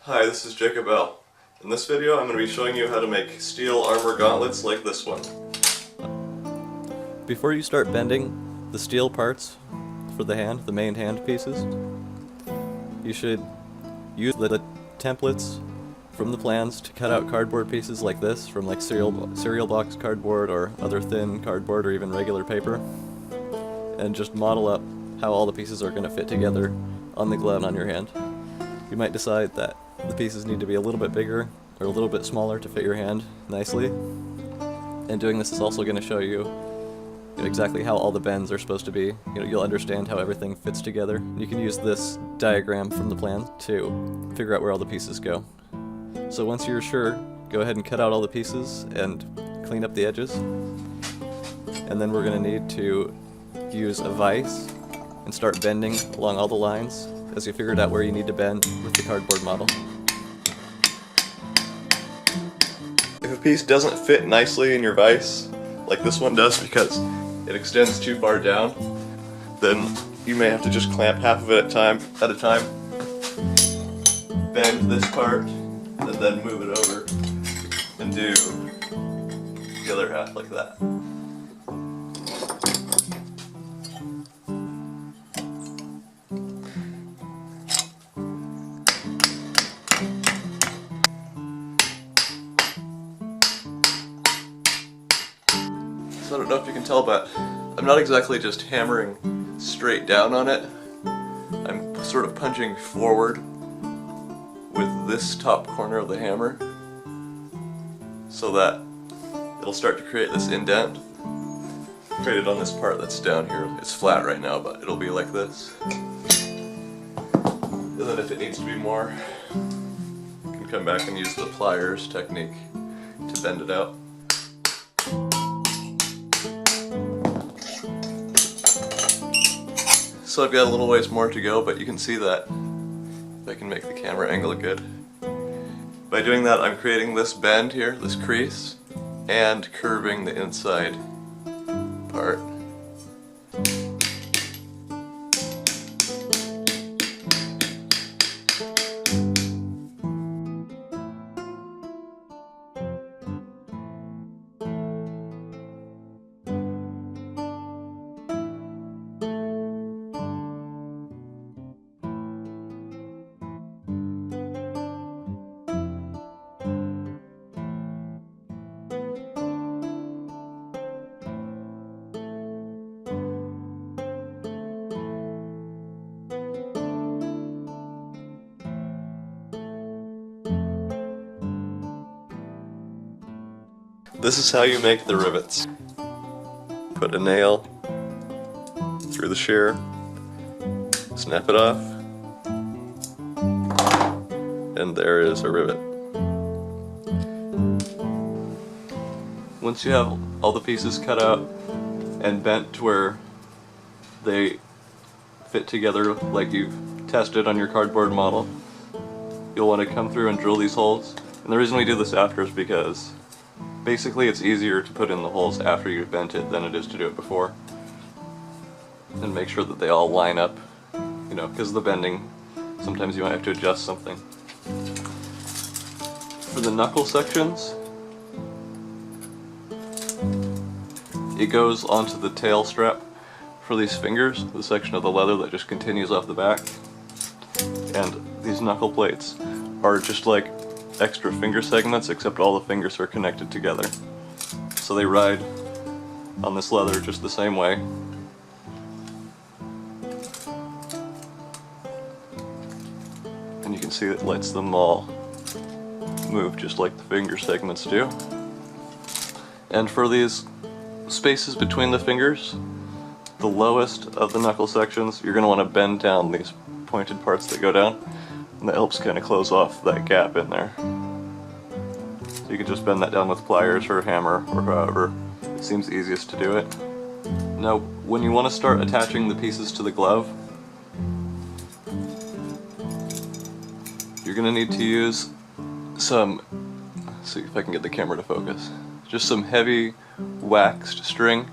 Hi, this is Jacob L. In this video I'm going to be showing you how to make steel armor gauntlets like this one. Before you start bending the steel parts for the hand, the main hand pieces, you should use the templates from the plans to cut out cardboard pieces like this from like cereal box cardboard or other thin cardboard or even regular paper, and just model up how all the pieces are going to fit together on the glove on your hand. You might decide that the pieces need to be a little bit bigger or a little bit smaller to fit your hand nicely. And doing this is also going to show you, exactly how all the bends are supposed to be. You'll understand how everything fits together. You can use this diagram from the plan to figure out where all the pieces go. So once you're sure, go ahead and cut out all the pieces and clean up the edges. And then we're going to need to use a vise and start bending along all the lines as you figured out where you need to bend with the cardboard model. If a piece doesn't fit nicely in your vise, like this one does because it extends too far down, then you may have to just clamp half of it at a time, bend this part, and then move it over and do the other half like that. So I don't know if you can tell, but I'm not exactly just hammering straight down on it. I'm sort of punching forward with this top corner of the hammer so that it'll start to create this indent created on this part that's down here. It's flat right now, but it'll be like this. And then if it needs to be more, you can come back and use the pliers technique to bend it out. So I've got a little ways more to go, but you can see that if I can make the camera angle good. By doing that, I'm creating this bend here, this crease, and curving the inside part. This is how you make the rivets. Put a nail through the shear, snap it off, and there is a rivet. Once you have all the pieces cut out and bent to where they fit together like you've tested on your cardboard model, you'll want to come through and drill these holes. And the reason we do this after is because basically it's easier to put in the holes after you've bent it than it is to do it before. And make sure that they all line up, because of the bending, sometimes you might have to adjust something. For the knuckle sections, it goes onto the tail strap for these fingers, the section of the leather that just continues off the back. And these knuckle plates are just like extra finger segments, except all the fingers are connected together. So they ride on this leather just the same way. And you can see it lets them all move just like the finger segments do. And for these spaces between the fingers, the lowest of the knuckle sections, you're going to want to bend down these pointed parts that go down. And that helps kind of close off that gap in there. So you can just bend that down with pliers or a hammer or however it seems easiest to do it. Now, when you want to start attaching the pieces to the glove, you're going to need to use some, let's see if I can get the camera to focus, just some heavy waxed string.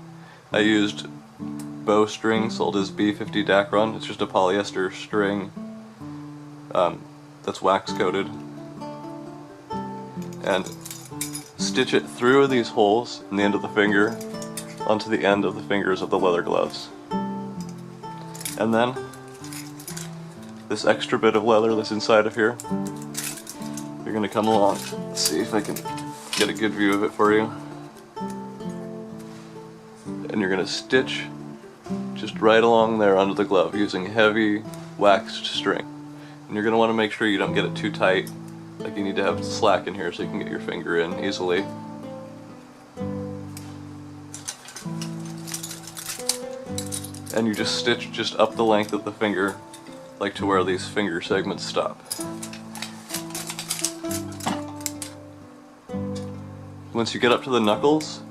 I used bowstring sold as B50 Dacron. It's just a polyester string that's wax coated and stitch it through these holes in the end of the finger onto the end of the fingers of the leather gloves. And then this extra bit of leather that's inside of here, you're going to come along. Let's see if I can get a good view of it for you. And you're going to stitch just right along there under the glove using heavy waxed string. And you're going to want to make sure you don't get it too tight. Like, you need to have slack in here so you can get your finger in easily. And you just stitch just up the length of the finger, like to where these finger segments stop. Once you get up to the knuckles,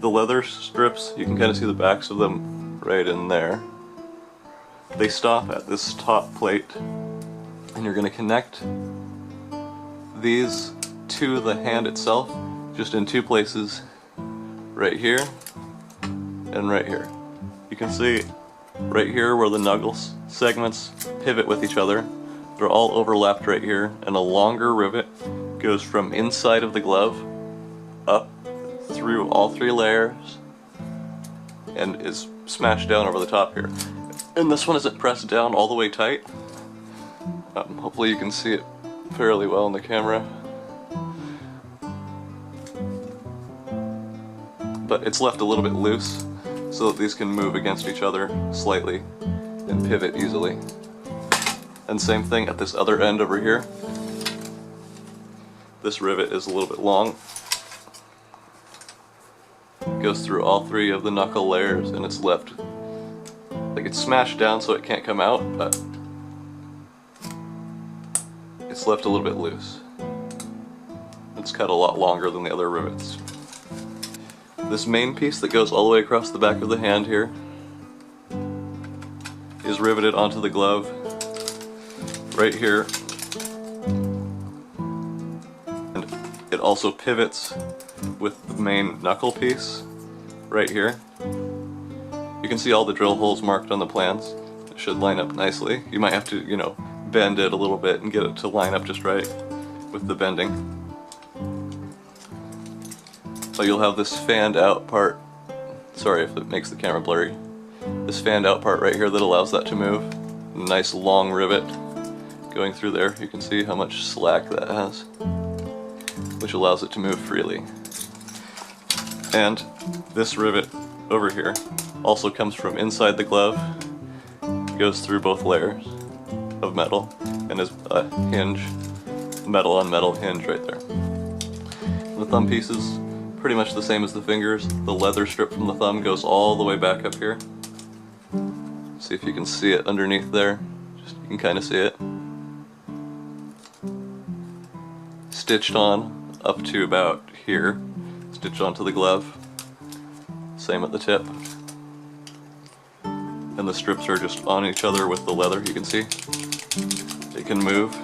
the leather strips, you can kind of see the backs of them right in there. They stop at this top plate, and you're going to connect these to the hand itself just in two places, right here and right here. You can see right here where the knuckles segments pivot with each other. They're all overlapped right here, and a longer rivet goes from inside of the glove up through all three layers and is smashed down over the top here. And this one isn't pressed down all the way tight. Hopefully you can see it fairly well in the camera. But it's left a little bit loose so that these can move against each other slightly and pivot easily. And same thing at this other end over here. This rivet is a little bit long. Goes through all three of the knuckle layers, and it's left, like, it's smashed down so it can't come out, but it's left a little bit loose. It's cut a lot longer than the other rivets. This main piece that goes all the way across the back of the hand here is riveted onto the glove right here, and it also pivots with the main knuckle piece right here. You can see all the drill holes marked on the plans. It should line up nicely. You might have to, you know, bend it a little bit and get it to line up just right with the bending. So you'll have this fanned out part, sorry if it makes the camera blurry, this fanned out part right here that allows that to move. A nice long rivet going through there. You can see how much slack that has, which allows it to move freely. And this rivet over here also comes from inside the glove, goes through both layers of metal, and is a hinge, metal on metal hinge right there. The thumb pieces, pretty much the same as the fingers. The leather strip from the thumb goes all the way back up here. See if you can see it underneath there. Just, you can kind of see it. Stitched on up to about here. Stitched onto the glove. Same at the tip. And the strips are just on each other with the leather, you can see. It can move.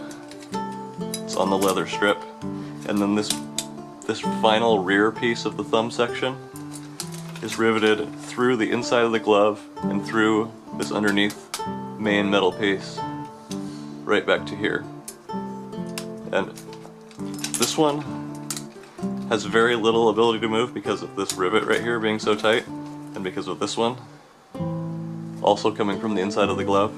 It's on the leather strip. And then this final rear piece of the thumb section is riveted through the inside of the glove and through this underneath main metal piece right back to here. And this one has very little ability to move because of this rivet right here being so tight, and because of this one also coming from the inside of the glove.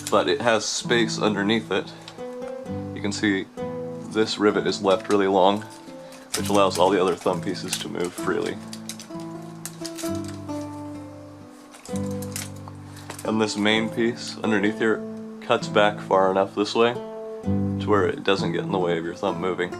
But it has space underneath it. You can see this rivet is left really long, which allows all the other thumb pieces to move freely. And this main piece underneath here cuts back far enough this way to where it doesn't get in the way of your thumb moving.